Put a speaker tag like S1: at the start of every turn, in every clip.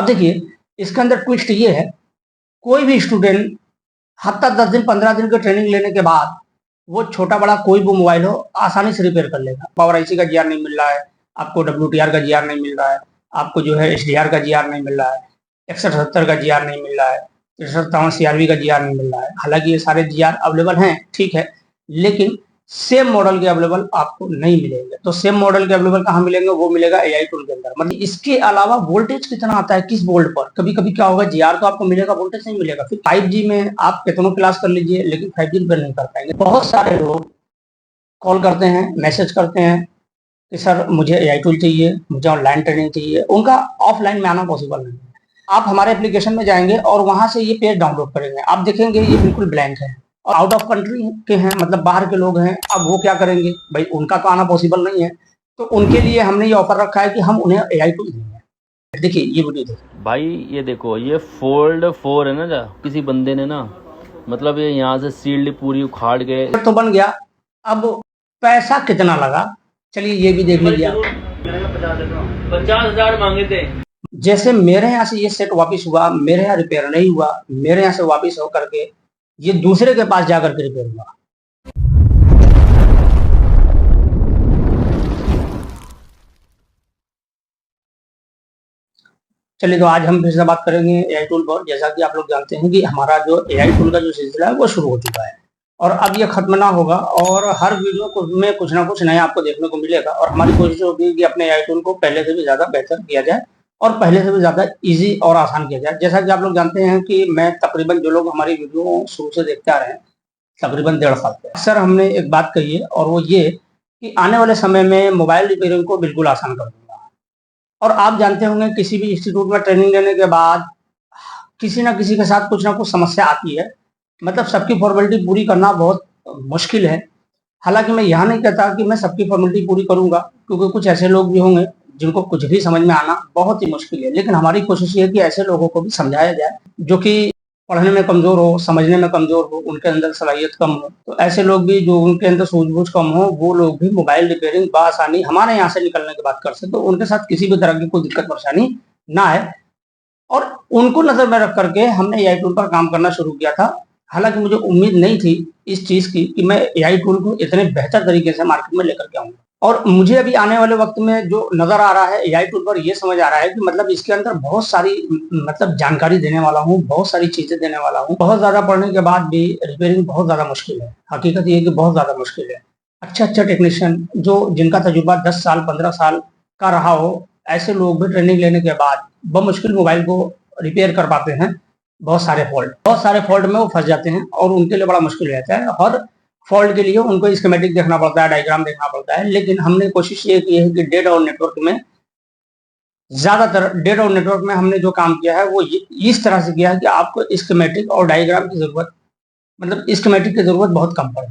S1: अब देखिए, इसके अंदर ट्विस्ट ये है, कोई भी स्टूडेंट हफ्ता 10 दिन 15 दिन की ट्रेनिंग लेने के बाद वो छोटा बड़ा कोई भी मोबाइल हो आसानी से रिपेयर कर लेगा। पावर आईसी का जीआर नहीं मिल रहा है, आपको डब्ल्यूटीआर का जीआर नहीं मिल रहा है, आपको जो है एचडीआर का जीआर नहीं मिल रहा है, 6170 का जीआर नहीं मिल रहा है, 6357 सीआरवी का जीआर नहीं मिल रहा है। हालांकि ये सारे जीआर अवेलेबल हैं, ठीक है, लेकिन सेम मॉडल के अवेलेबल आपको नहीं मिलेंगे। तो सेम मॉडल के अवेलेबल कहाँ मिलेंगे? वो मिलेगा एआई टूल के अंदर। मतलब इसके अलावा वोल्टेज कितना आता है किस बोल्ट पर, कभी कभी क्या होगा, जीआर तो आपको मिलेगा, वोल्टेज नहीं मिलेगा। फिर 5G में आप कितनों क्लास कर लीजिए, लेकिन 5G रिपेयर नहीं कर पाएंगे। बहुत सारे लोग कॉल करते हैं, मैसेज करते हैं कि सर मुझे एआई टूल चाहिए, मुझे ऑनलाइन ट्रेनिंग चाहिए। उनका ऑफलाइन में आना पॉसिबल नहीं है। आप हमारे एप्लीकेशन में जाएंगे और वहां से ये पेज डाउनलोड करेंगे, आप देखेंगे ये बिल्कुल ब्लैंक है और आउट ऑफ कंट्री के हैं, मतलब बाहर के लोग हैं। अब वो क्या करेंगे भाई, उनका तो आना पॉसिबल नहीं है, तो उनके लिए हमने ये ऑफर रखा है कि हम उन्हें एआई टूल देंगे। देखिए ये वीडियो देखिए
S2: भाई, ये देखो, ये फोल्ड 4 है ना, जा किसी बंदे ने ना, मतलब ये यहाँ से सील्ड पूरी उखाड़ के
S1: तो बन गया। अब पैसा कितना लगा, चलिए ये भी देख लीजिए।
S2: 50,000 मांगे थे।
S1: जैसे मेरे यहाँ से ये सेट वापस हुआ, मेरे यहाँ रिपेयर नहीं हुआ, मेरे यहाँ से वापस हो करके ये दूसरे के पास जाकर के रिपेयर हुआ। चलिए, तो आज हम फिर से बात करेंगे एआई टूल पर। जैसा कि आप लोग जानते हैं कि हमारा जो एआई टूल का जो सिलसिला है वो शुरू हो चुका है और अब ये खत्म ना होगा और हर वीडियो में कुछ ना कुछ नया आपको देखने को मिलेगा। और हमारी कोशिश होगी कि अपने एआई टूल को पहले से भी ज्यादा बेहतर किया जाए और पहले से भी ज्यादा इजी और आसान किया जाए। जैसा कि आप लोग जानते हैं कि मैं तकरीबन, जो लोग हमारी वीडियो शुरू से देखते आ रहे हैं, तकरीबन 1.5 साल से, अक्सर हमने एक बात कही है और वो ये कि आने वाले समय में मोबाइल रिपेयरिंग को बिल्कुल आसान कर दूंगा। और आप जानते होंगे किसी भी इंस्टीट्यूट में ट्रेनिंग लेने के बाद किसी ना किसी के साथ कुछ ना कुछ समस्या आती है, मतलब सबकी फॉर्मेलिटी पूरी करना बहुत मुश्किल है। हालांकि मैं यह नहीं कहता कि मैं सबकी फॉर्मेलिटी पूरी करूंगा, क्योंकि कुछ ऐसे लोग भी होंगे जिनको कुछ भी समझ में आना बहुत ही मुश्किल है। लेकिन हमारी कोशिश ये है कि ऐसे लोगों को भी समझाया जाए जो कि पढ़ने में कमजोर हो, समझने में कमजोर हो, उनके अंदर सलाहियत कम हो। तो ऐसे लोग भी जो उनके अंदर सूझबूझ कम हो, वो लोग भी मोबाइल रिपेयरिंग बआसानी हमारे यहाँ से निकलने के बाद कर सकते, तो उनके साथ किसी भी तरह की कोई दिक्कत परेशानी ना आए। और उनको नजर में रख करके हमने एआई टूल पर काम करना शुरू किया था। हालांकि मुझे उम्मीद नहीं थी इस चीज की कि मैं एआई टूल को इतने बेहतर तरीके से मार्केट में लेकर के आऊंगा। और मुझे अभी आने वाले वक्त में जो नजर आ रहा है एआई टूल पर, ये समझ आ रहा है कि मतलब इसके अंदर बहुत सारी मतलब जानकारी देने वाला हूँ, बहुत सारी चीजें देने वाला हूँ। बहुत ज्यादा पढ़ने के बाद भी रिपेयरिंग बहुत ज्यादा मुश्किल है। हकीकत ये कि बहुत ज्यादा मुश्किल है। अच्छा अच्छा टेक्नीशियन जो जिनका तजुर्बा 10 साल 15 साल का रहा हो, ऐसे लोग भी ट्रेनिंग लेने के बाद बमुश्किल मोबाइल को रिपेयर कर पाते हैं। बहुत सारे फॉल्ट में वो फंस जाते हैं और उनके लिए बड़ा मुश्किल रहता है। हर फॉल्ट के लिए उनको स्कीमेटिक देखना पड़ता है, डायग्राम देखना पड़ता है। लेकिन हमने कोशिश ये की है कि डेटा और नेटवर्क में, ज्यादातर डेटा और नेटवर्क में हमने जो काम किया है वो इस तरह से किया है कि आपको स्कीमेटिक और डायग्राम की जरूरत, मतलब स्कीमेटिक की जरूरत बहुत कम पड़े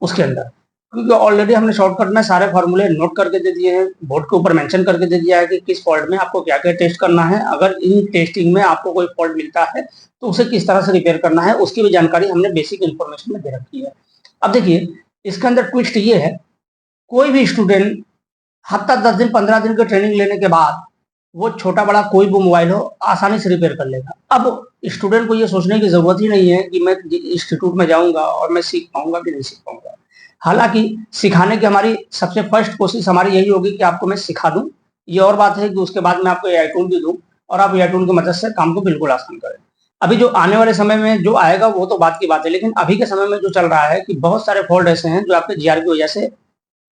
S1: उसके अंदर, क्योंकि ऑलरेडी हमने शॉर्टकट में सारे फार्मूले नोट करके दे दिए हैं, बोर्ड के ऊपर मेंशन करके दे दिया है कि किस फॉल्ट में आपको क्या क्या टेस्ट करना है। अगर इन टेस्टिंग में आपको कोई फॉल्ट मिलता है तो उसे किस तरह से रिपेयर करना है, उसकी भी जानकारी हमने बेसिक इन्फॉर्मेशन में दे रखी है। अब देखिए, इसके अंदर ट्विस्ट ये है, कोई भी स्टूडेंट हफ्ता 10 दिन 15 दिन की ट्रेनिंग लेने के बाद वो छोटा बड़ा कोई भी मोबाइल हो आसानी से रिपेयर कर लेगा। अब स्टूडेंट को ये सोचने की जरूरत ही नहीं है कि मैं इंस्टीट्यूट में जाऊंगा और मैं सीख पाऊंगा कि नहीं सीख पाऊंगा। हालांकि सिखाने की हमारी सबसे फर्स्ट कोशिश हमारी यही होगी कि आपको मैं सिखा दूं। ये और बात है कि उसके बाद मैं आपको एआई टूल भी दूं और आप एआई टूल की मदद से काम को बिल्कुल आसान करें। अभी जो आने वाले समय में जो आएगा वो तो बात की बात है, लेकिन अभी के समय में जो चल रहा है कि बहुत सारे फॉल्ट ऐसे हैं जो आपके जीआर की वजह से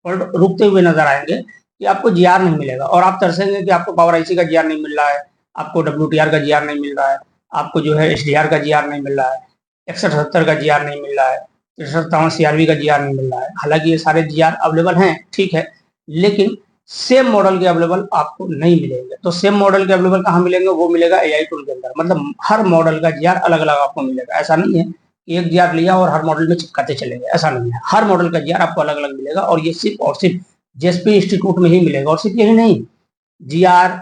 S1: फॉल्ट रुकते हुए नजर आएंगे कि आपको जीआर नहीं मिलेगा और आप तरसेंगे कि आपको पावर आईसी का जीआर नहीं मिल रहा है, आपको डब्ल्यूटीआर का जीआर नहीं मिल रहा है, आपको जो है एचडीआर का जीआर नहीं मिल रहा है, 6170 का जीआर नहीं मिल रहा है, 6357 सीआरवी का जीआर नहीं मिल रहा है। हालांकि ये सारे जीआर अवेलेबल हैं, ठीक है, लेकिन सेम मॉडल के अवेलेबल आपको नहीं मिलेंगे। तो सेम मॉडल के अवेलेबल कहाँ मिलेंगे? वो मिलेगा एआई टूल के अंदर। मतलब हर मॉडल का जीआर अलग अलग आपको मिलेगा। ऐसा नहीं है कि एक जीआर लिया और हर मॉडल में चिपकाते चलेंगे, ऐसा नहीं है। हर मॉडल का जीआर आपको अलग अलग मिलेगा और ये सिर्फ और सिर्फ जेएसपी इंस्टीट्यूट में ही मिलेगा। और सिर्फ यही नहीं, जीआर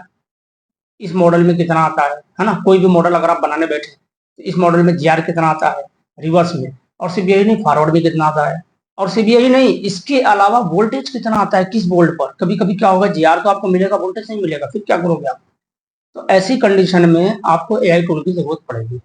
S1: इस मॉडल में कितना आता है ना, कोई भी मॉडल अगर आप बनाने बैठे तो इस मॉडल में जीआर कितना आता है रिवर्स में, और सिर्फ यही नहीं, फॉरवर्ड में कितना आता है, और सिर्फ यही नहीं, इसके अलावा वोल्टेज कितना आता है किस बोल्ट पर। कभी कभी क्या होगा, जीआर तो आपको मिलेगा, वोल्टेज नहीं मिलेगा, फिर क्या करोगे आप? तो ऐसी कंडीशन में आपको एआई टूल की जरूरत पड़ेगी।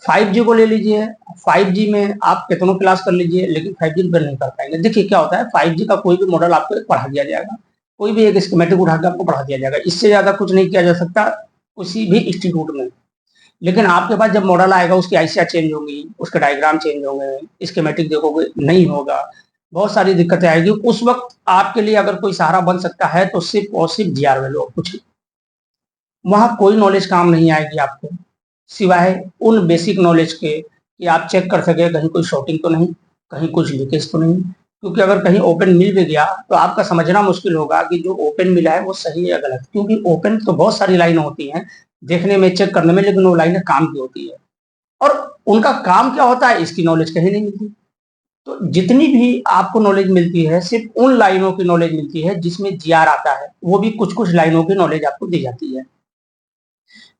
S1: 5G को ले लीजिए, 5G में आप कितनों क्लास कर लीजिए, लेकिन 5G पर नहीं कर पाएंगे। देखिए क्या होता है, 5G का कोई भी मॉडल आपको एक पढ़ा दिया जाएगा, कोई भी एक स्कीमेटिक उठा के आपको पढ़ा दिया जाएगा, इससे ज्यादा कुछ नहीं किया जा सकता किसी भी इंस्टीट्यूट में। लेकिन आपके पास जब मॉडल आएगा, उसकी आईसियां चेंज होंगी, उसके डायग्राम चेंज होंगे, स्कीमेटिक देखोगे नहीं होगा, बहुत सारी दिक्कतें आएगी। उस वक्त आपके लिए अगर कोई सहारा बन सकता है तो सिर्फ और सिर्फ जीआर वैल्यू, कुछ वहां कोई नॉलेज काम नहीं आएगी आपको, सिवाय उन बेसिक नॉलेज के कि आप चेक कर सके कहीं कोई शॉर्टिंग तो नहीं, कहीं कुछ लीकेज तो नहीं। क्योंकि अगर कहीं ओपन मिल भी गया तो आपका समझना मुश्किल होगा कि जो ओपन मिला है वो सही है या गलत, क्योंकि ओपन तो बहुत सारी लाइन होती हैं देखने में, चेक करने में, लेकिन वो लाइनें काम की होती है और उनका काम क्या होता है इसकी नॉलेज कहीं नहीं मिलती। तो जितनी भी आपको नॉलेज मिलती है सिर्फ उन लाइनों की नॉलेज मिलती है जिसमें जीआर आता है, वो भी कुछ कुछ लाइनों की नॉलेज आपको दी जाती है।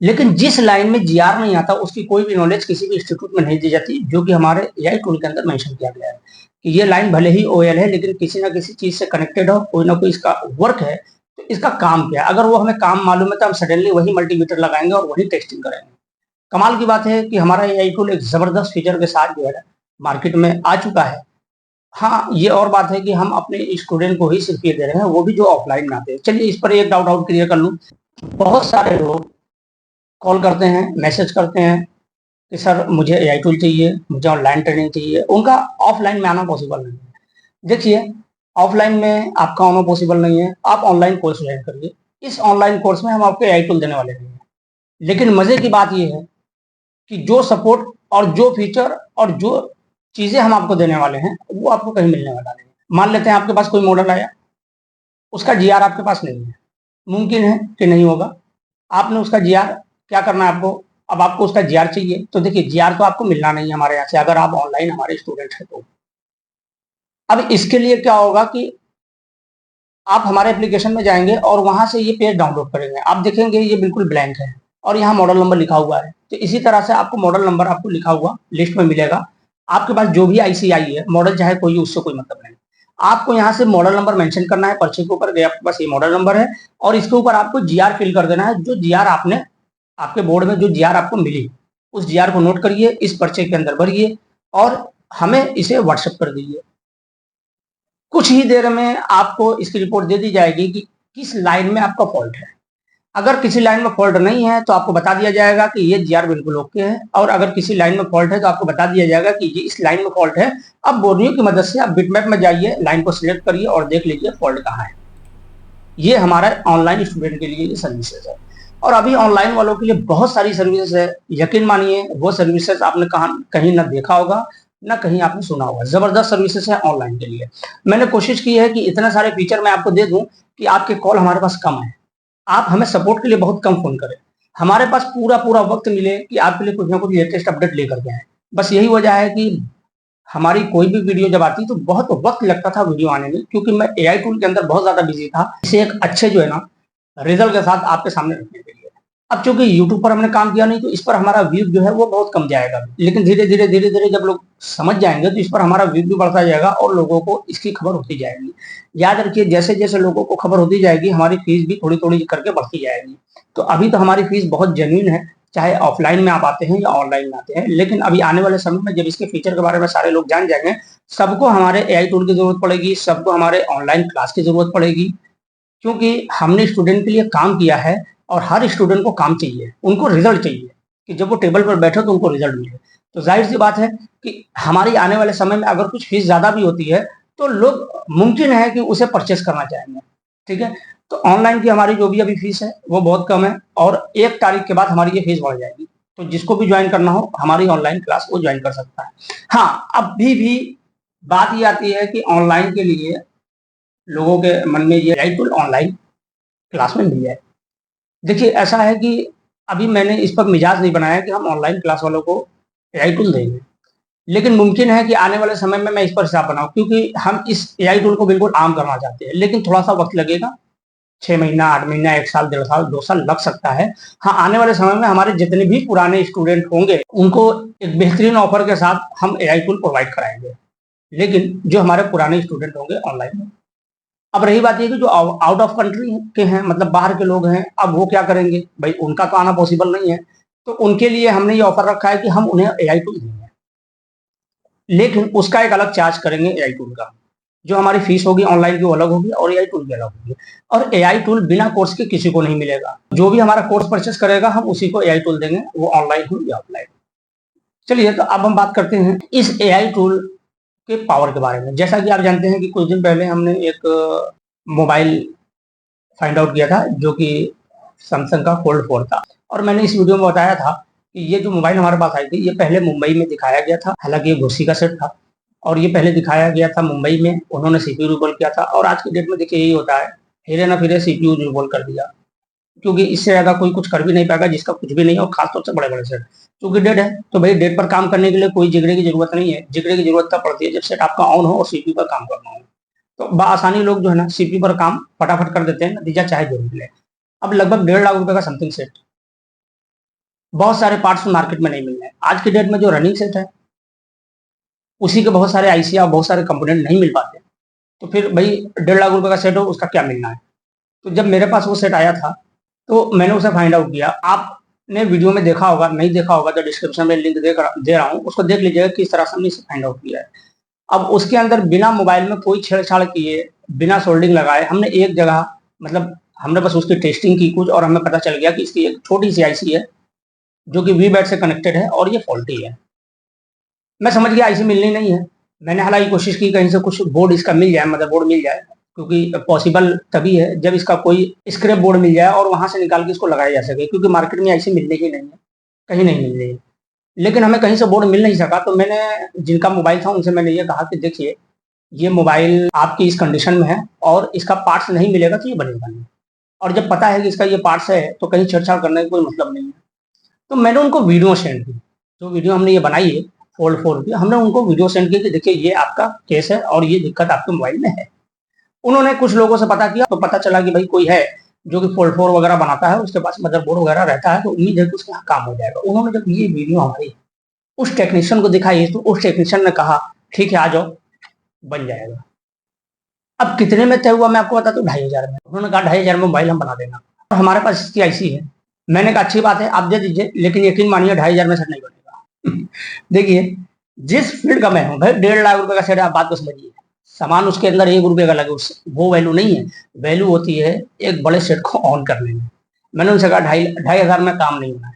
S1: लेकिन जिस लाइन में जीआर नहीं आता उसकी कोई भी नॉलेज किसी भी इंस्टीट्यूट में नहीं दी जाती, जो कि हमारे एआई टूल के अंदर मेंशन किया गया है कि ये लाइन भले ही ओएल है लेकिन किसी ना किसी चीज से कनेक्टेड हो, कोई ना कोई इसका वर्क है, तो इसका काम क्या है, अगर वो हमें काम मालूम है तो हम सडनली वही मल्टीमीटर लगाएंगे और वही टेस्टिंग करेंगे। कमाल की बात है कि हमारा एआई टूल एक जबरदस्त फीचर के साथ जो है मार्केट में आ चुका है। हाँ, ये और बात है कि हम अपने स्टूडेंट को ही सिर्फ ये दे रहे हैं, वो भी जो ऑफलाइन में आते हैं। चलिए इस पर एक डाउट आउट क्लियर कर लूँ। बहुत सारे लोग कॉल करते हैं, मैसेज करते हैं कि सर मुझे एआई टूल चाहिए, मुझे ऑनलाइन ट्रेनिंग चाहिए, उनका ऑफलाइन में आना पॉसिबल नहीं है। देखिए, ऑफलाइन में आपका आना पॉसिबल नहीं है, आप ऑनलाइन कोर्स ज्वाइन करिए। इस ऑनलाइन कोर्स में हम आपको एआई टूल देने वाले नहीं हैं, लेकिन मजे की बात यह है कि जो सपोर्ट और जो फीचर और जो चीजें हम आपको देने वाले हैं वो आपको कहीं मिलने वाला नहीं है। मान लेते हैं आपके पास कोई मॉडल आया, उसका जीआर आपके पास नहीं है, मुमकिन है कि नहीं होगा। आपने उसका जीआर क्या करना है आपको, अब आपको उसका जीआर चाहिए, तो देखिए जीआर तो आपको मिलना नहीं है हमारे यहाँ से अगर आप ऑनलाइन हमारे स्टूडेंट हैं तो। अब इसके लिए क्या होगा कि आप हमारे एप्लीकेशन में जाएंगे और वहां से ये पेज डाउनलोड करेंगे, आप देखेंगे ये बिल्कुल ब्लैंक है और यहाँ मॉडल नंबर लिखा हुआ है। तो इसी तरह से आपको मॉडल नंबर आपको लिखा हुआ लिस्ट में मिलेगा। आपके पास जो भी आईसीआई है, मॉडल चाहे कोई, उससे कोई मतलब नहीं। आपको यहाँ से मॉडल नंबर मेंशन करना है, पर्चे के ऊपर गए आपके पास ये मॉडल नंबर है और इसके ऊपर आपको जीआर फिल कर देना है। जो जीआर आपने आपके बोर्ड में जो जीआर आपको मिली, उस जीआर को नोट करिए, इस पर्चे के अंदर भरिए और हमें इसे व्हाट्सएप कर दीजिए। कुछ ही देर में आपको इसकी रिपोर्ट दे दी जाएगी कि किस लाइन में आपका फॉल्ट है। अगर किसी लाइन में फॉल्ट नहीं है तो आपको बता दिया जाएगा कि ये जीआर बिल्कुल ओके है, और अगर किसी लाइन में फॉल्ट है तो आपको बता दिया जाएगा कि ये इस लाइन में फॉल्ट है। अब बोर्नियो की मदद से आप बिटमैप में जाइए, लाइन को सिलेक्ट करिए और देख लीजिए फॉल्ट कहाँ है। ये हमारा ऑनलाइन स्टूडेंट के लिए ये सर्विसेज है। और अभी ऑनलाइन वालों के लिए बहुत सारी सर्विसेज है, यकीन मानिए वो सर्विसेज आपने कहीं ना देखा होगा ना कहीं आपने सुना होगा। जबरदस्त सर्विसेज है ऑनलाइन के लिए। मैंने कोशिश की है कि इतने सारे फीचर मैं आपको दे दूं कि आपके कॉल हमारे पास कम है, आप हमें सपोर्ट के लिए बहुत कम फोन करें, हमारे पास पूरा पूरा वक्त मिले कि आपके लिए कुछ ना कुछ लेटेस्ट अपडेट लेकर के आए। बस यही वजह है कि हमारी कोई भी वीडियो जब आती तो बहुत वक्त लगता था वीडियो आने में, क्योंकि मैं एआई टूल के अंदर बहुत ज्यादा बिजी था इसे एक अच्छे जो है ना रिजल्ट के साथ आपके सामने रखने के लिए। अब चूंकि यूट्यूब पर हमने काम किया नहीं तो इस पर हमारा व्यू जो है वो बहुत कम जाएगा, लेकिन धीरे धीरे जब लोग समझ जाएंगे तो इस पर हमारा व्यू भी बढ़ता जाएगा और लोगों को इसकी खबर होती जाएगी। याद रखिए, जैसे जैसे लोगों को खबर होती जाएगी हमारी फीस भी थोड़ी थोड़ी करके बढ़ती जाएगी। तो अभी तो हमारी फीस बहुत जेन्युइन है, चाहे ऑफलाइन में आप आते हैं या ऑनलाइन में आते हैं, लेकिन अभी आने वाले समय में जब इसके फीचर के बारे में सारे लोग जान जाएंगे, सबको हमारे एआई टूल की जरूरत पड़ेगी, सबको हमारे ऑनलाइन क्लास की जरूरत पड़ेगी, क्योंकि हमने स्टूडेंट के लिए काम किया है और हर स्टूडेंट को काम चाहिए, उनको रिजल्ट चाहिए कि जब वो टेबल पर बैठे तो उनको रिजल्ट मिले। तो जाहिर सी बात है कि हमारी आने वाले समय में अगर कुछ फीस ज्यादा भी होती है तो लोग मुमकिन है कि उसे परचेस करना चाहेंगे। ठीक है, तो ऑनलाइन की हमारी जो भी अभी फीस है वो बहुत कम है और 1 तारीख के बाद हमारी ये फीस बढ़ जाएगी। तो जिसको भी ज्वाइन करना हो हमारी ऑनलाइन क्लास वो ज्वाइन कर सकता है। हाँ, अभी भी बात ये आती है कि ऑनलाइन के लिए लोगों के मन में ये एआई टूल ऑनलाइन क्लास में मिल जाए। देखिए ऐसा है कि अभी मैंने इस पर मिजाज नहीं बनाया कि हम ऑनलाइन क्लास वालों को एआई टूल देंगे, लेकिन मुमकिन है कि आने वाले समय में मैं इस पर हिसाब बनाऊं, क्योंकि हम इस एआई टूल को बिल्कुल आम करना चाहते हैं, लेकिन थोड़ा सा वक्त लगेगा। 6 महीना, 8 महीना, 1 साल, 1.5 साल, 2 साल लग सकता है। हाँ, आने वाले समय में हमारे जितने भी पुराने स्टूडेंट होंगे उनको एक बेहतरीन ऑफर के साथ हम एआई टूल प्रोवाइड कराएंगे, लेकिन जो हमारे पुराने स्टूडेंट होंगे ऑनलाइन में अब रही बात ये कि जो आउट ऑफ कंट्री के हैं, मतलब बाहर के लोग हैं, अब वो क्या करेंगे भाई, उनका तो आना पॉसिबल नहीं है, तो उनके लिए हमने ये ऑफर रखा है कि हम उन्हें एआई टूल देंगे, लेकिन उसका एक अलग चार्ज करेंगे एआई टूल का। जो हमारी फीस होगी ऑनलाइन की वो अलग होगी और एआई टूल की अलग होगी। और एआई टूल बिना कोर्स के किसी को नहीं मिलेगा। जो भी हमारा कोर्स परचेस करेगा हम उसी को एआई टूल देंगे, वो ऑनलाइन हो या ऑफलाइन। चलिए, तो अब हम बात करते हैं इस एआई टूल के पावर के बारे में। जैसा कि आप जानते हैं कि कुछ दिन पहले हमने एक मोबाइल फाइंड आउट किया था जो कि सैमसंग का फोल्ड 4 था, और मैंने इस वीडियो में बताया था कि ये जो मोबाइल हमारे पास आई थी ये पहले मुंबई में दिखाया गया था, हालांकि ये घुसी का सेट था, और ये पहले दिखाया गया था मुंबई में, उन्होंने सीपीयू रिकॉल किया था। और आज की डेट में देखिए यही होता है, हिरे ना फिरे सीपीयू रिकॉल कर दिया, क्योंकि इससे ज्यादा कोई कुछ कर भी नहीं पाएगा जिसका कुछ भी नहीं है, और खासतौर से बड़े बड़े सेट। क्योंकि डेट है तो भाई डेट पर काम करने के लिए कोई जिगरे की जरूरत नहीं है, जिगरे की जरूरत तब पड़ती है जब सेट आपका ऑन हो और सीपीयू पर काम करना हो। तो बआसानी लोग जो है ना सीपीयू पर काम फटाफट कर देते हैं, नतीजा चाहे जो मिले। अब लगभग 1.5 लाख रुपए का समथिंग सेट, बहुत सारे पार्ट्स मार्केट में नहीं मिल रहे हैं। आज की डेट में जो रनिंग सेट है उसी के बहुत सारे आईसी और बहुत सारे कंपोनेंट नहीं मिल पाते, तो फिर भाई 1.5 लाख रुपए का सेट हो उसका क्या मिलना है। तो जब मेरे पास वो सेट आया था तो मैंने उसे फाइंड आउट किया। आपने वीडियो में देखा होगा, नहीं देखा होगा तो डिस्क्रिप्शन में लिंक दे रहा हूँ, उसको देख लीजिएगा किस तरह से हमने इसे फाइंड आउट किया है। अब उसके अंदर बिना मोबाइल में कोई छेड़छाड़ किए, बिना सोल्डिंग लगाए, हमने एक जगह, मतलब हमने बस उसकी टेस्टिंग की कुछ, और हमें पता चल गया कि इसकी एक छोटी सी आईसी है जो कि वी बैट से कनेक्टेड है और ये फॉल्टी है। मैं समझ गया आईसी मिलनी नहीं है। मैंने हालांकि कोशिश की कहीं से कुछ बोर्ड इसका मिल जाए, मदरबोर्ड मिल जाए, क्योंकि पॉसिबल तभी है जब इसका कोई स्क्रैप बोर्ड मिल जाए और वहां से निकाल के इसको लगाया जा सके, क्योंकि मार्केट में आईसी मिलने ही नहीं है, कहीं नहीं मिल रही है। लेकिन हमें कहीं से बोर्ड मिल नहीं सका, तो मैंने जिनका मोबाइल था उनसे मैंने ये कहा कि देखिए ये मोबाइल आपकी इस कंडीशन में है और इसका पार्ट्स नहीं मिलेगा तो ये बनेगा नहीं, और जब पता है कि इसका ये पार्ट्स है तो कहीं छेड़छाड़ करने का कोई मतलब नहीं है। तो मैंने उनको वीडियो सेंड की, जो वीडियो हमने ये बनाई है फोल्ड 4 की, हमने उनको वीडियो सेंड की कि देखिए ये आपका केस है और ये दिक्कत आपके मोबाइल में है। उन्होंने कुछ लोगों से पता किया तो पता चला कि भाई कोई है जो कि फोल्ड 4 वगैरह बनाता है, उसके पास मदरबोर्ड वगैरह रहता है, तो उम्मीद है कि उसके यहाँ काम हो जाएगा। उन्होंने जब ये वीडियो हमारी उस टेक्नीशियन को दिखाई तो उस टेक्नीशियन ने कहा ठीक है आ जाओ, बन जाएगा। अब कितने में तय हुआ मैं आपको बताता हूँ, 2,500 में। उन्होंने कहा 2,500 में मोबाइल हम बना देना, और हमारे पास इसकी आईसी है। मैंने कहा अच्छी बात है आप दे दीजिए, लेकिन यकीन मानिए 2,500 में सेट नहीं बनेगा। देखिए जिस फील्ड का मैं हूँ भाई, 1.5 लाख रुपए का सेट, आप बात को समझिए, सामान उसके अंदर 1 रुपए का लगे उससे वो वैल्यू नहीं है। वैल्यू होती है एक बड़े सेट को ऑन करने में। मैंने उनसे कहा 2,500 में काम नहीं होना है।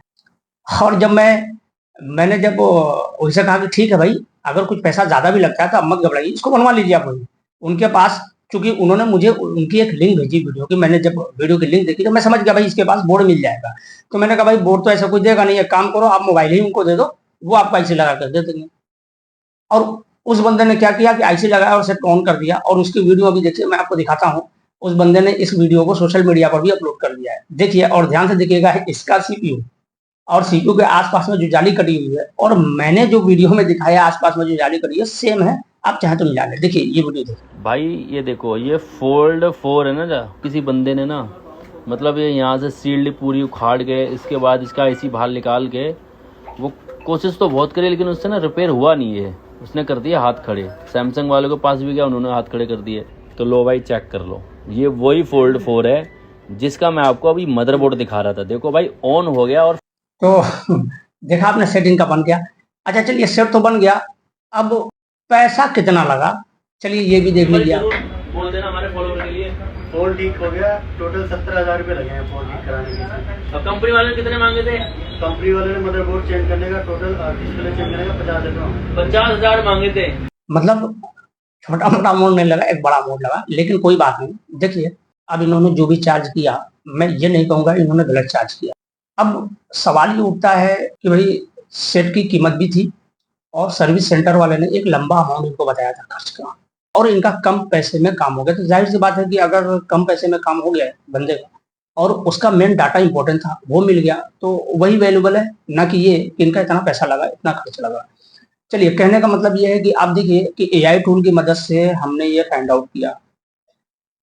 S1: और जब मैंने जब उनसे कहा कि ठीक है भाई अगर कुछ पैसा ज्यादा भी लगता है तो अब मत घबराइए, इसको बनवा लीजिए आप। वही उनके पास, चूंकि उन्होंने मुझे उनकी एक लिंक भेजी वीडियो की, मैंने जब वीडियो की लिंक देखी तो मैं समझ गया भाई इसके पास बोर्ड मिल जाएगा। तो मैंने कहा भाई बोर्ड तो ऐसा कुछ देगा नहीं, एक काम करो आप मोबाइल ही उनको दे दो, वो आपको आईसी लगा कर दे देंगे। और उस बंदे ने क्या किया कि आईसी लगाया और सेट ऑन कर दिया, और उसकी वीडियो अभी देखिए मैं आपको दिखाता हूँ। उस बंदे ने इस वीडियो को सोशल मीडिया पर भी अपलोड कर दिया है, देखिए। और ध्यान से देखिएगा इसका सीपीयू और सीपीयू के आसपास में जो जाली कटी हुई है और मैंने जो वीडियो में दिखाया आसपास में जो जाली कटी है सेम है। आप चाहे तो मिला ले, देखिए ये वीडियो देखिए।
S2: भाई ये देखो ये फोल्ड 4 है ना, जा किसी बंदे ने ना, मतलब ये यहाँ से सील्ड पूरी उखाड़ के इसके बाद इसका आईसी बाहर निकाल के, वो कोशिश तो बहुत करी लेकिन उससे ना रिपेयर हुआ नहीं है, उसने कर दिया हाथ खड़े। सैमसंग वालों के पास भी गया, उन्होंने हाथ खड़े कर दिए। तो लो भाई चेक कर लो, ये वही फोल्ड 4 है जिसका मैं आपको अभी मदरबोर्ड दिखा रहा था। देखो भाई ऑन हो गया, और
S1: तो देखा आपने सेटिंग का बन गया। अच्छा चलिए सेट तो बन गया, अब पैसा कितना लगा चलिए ये भी देख लीजिए।
S2: बोल देना हमारे फॉलोवर के लिए।
S3: फोन ठीक हो गया, टोटल 70,000 रुपये लगे हैं फोन ठीक कराने के।
S2: और कंपनी वाले ने कितने मांगे थे?
S3: कंपनी वाले ने मदरबोर्ड चेंज करने का टोटल डिस्प्ले चेंज करने का
S2: 50,000 मांगे थे।
S1: मतलब छोटा मोटा अमाउंट नहीं लगा, एक बड़ा अमाउंट लगा, लेकिन कोई बात नहीं। देखिए अब इन्होंने जो भी चार्ज किया, मैं ये नहीं कहूंगा इन्होंने गलत चार्ज किया। अब सवाल ये उठता है कि भाई सेट की कीमत भी थी और सर्विस सेंटर वाले ने एक लंबा अमाउंट इनको बताया था खर्च का, और इनका कम पैसे में काम हो गया। तो जाहिर सी बात है कि अगर कम पैसे में काम हो गया बंदे का और उसका मेन डाटा इंपॉर्टेंट था वो मिल गया तो वही वैल्यूबल है, ना कि ये कि इनका इतना पैसा लगा, इतना खर्च लगा। चलिए कहने का मतलब ये है कि आप देखिए कि एआई टूल की मदद से हमने ये फाइंड आउट किया।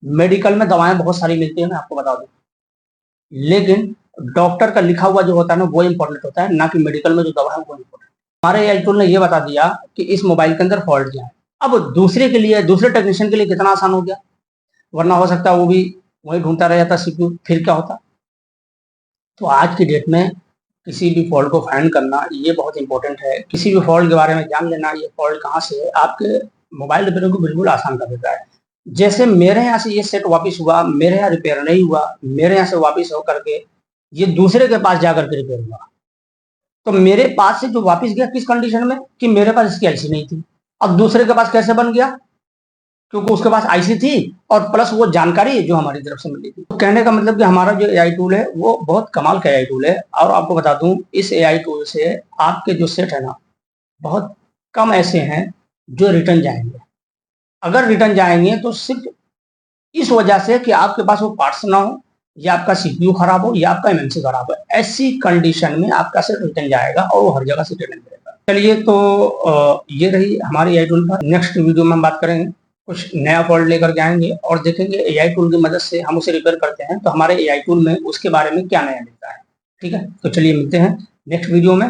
S1: मेडिकल में दवाएं बहुत सारी मिलती है, मैं आपको बता दूं, लेकिन डॉक्टर का लिखा हुआ जो होता है ना वो इंपॉर्टेंट होता है, ना कि मेडिकल में जो दवा है वो इंपॉर्टेंट। हमारे एआई टूल ने ये बता दिया कि इस मोबाइल के अंदर फॉल्ट क्या है। अब दूसरे के लिए, दूसरे टेक्नीशियन के लिए कितना आसान हो गया। वरना हो सकता है वो भी वही ढूंढता रह जाता CPU, फिर क्या होता। तो आज की डेट में किसी भी फॉल्ट को फाइंड करना ये बहुत इंपॉर्टेंट है। किसी भी फॉल्ट के बारे में जान लेना, ये फॉल्ट कहाँ से है, आपके मोबाइल रिपेयरिंग को बिल्कुल आसान कर देता है। जैसे मेरे यहाँ से ये सेट वापस हुआ, मेरे यहाँ रिपेयर नहीं हुआ, मेरे यहाँ से वापस हो करके ये दूसरे के पास जाकर के रिपेयर हुआ। तो मेरे पास से जो वापस गया किस कंडीशन में, कि मेरे पास इसकी आईसी नहीं थी। अब दूसरे के पास कैसे बन गया, क्योंकि उसके पास आईसी थी और प्लस वो जानकारी जो हमारी तरफ से मिली थी। तो कहने का मतलब कि हमारा जो एआई टूल है वो बहुत कमाल का एआई टूल है। और आपको बता दूं, इस एआई टूल से आपके जो सेट है ना, बहुत कम ऐसे हैं जो रिटर्न जाएंगे। अगर रिटर्न जाएंगे तो सिर्फ इस वजह से कि आपके पास वो पार्ट्स ना हो, या आपका सीपीयू खराब हो, या आपका एमएमसी खराब हो। ऐसी कंडीशन में आपका सेट रिटर्न जाएगा और वो हर जगह से रिटर्न करेगा। चलिए, तो ये रही हमारी एआई टूल पर। नेक्स्ट वीडियो में हम बात करेंगे, कुछ नया फॉल्ट लेकर के आएंगे और देखेंगे एआई टूल की मदद से हम उसे रिपेयर करते हैं तो हमारे एआई टूल में उसके बारे में क्या नया मिलता है। ठीक है, तो चलिए मिलते हैं नेक्स्ट वीडियो में।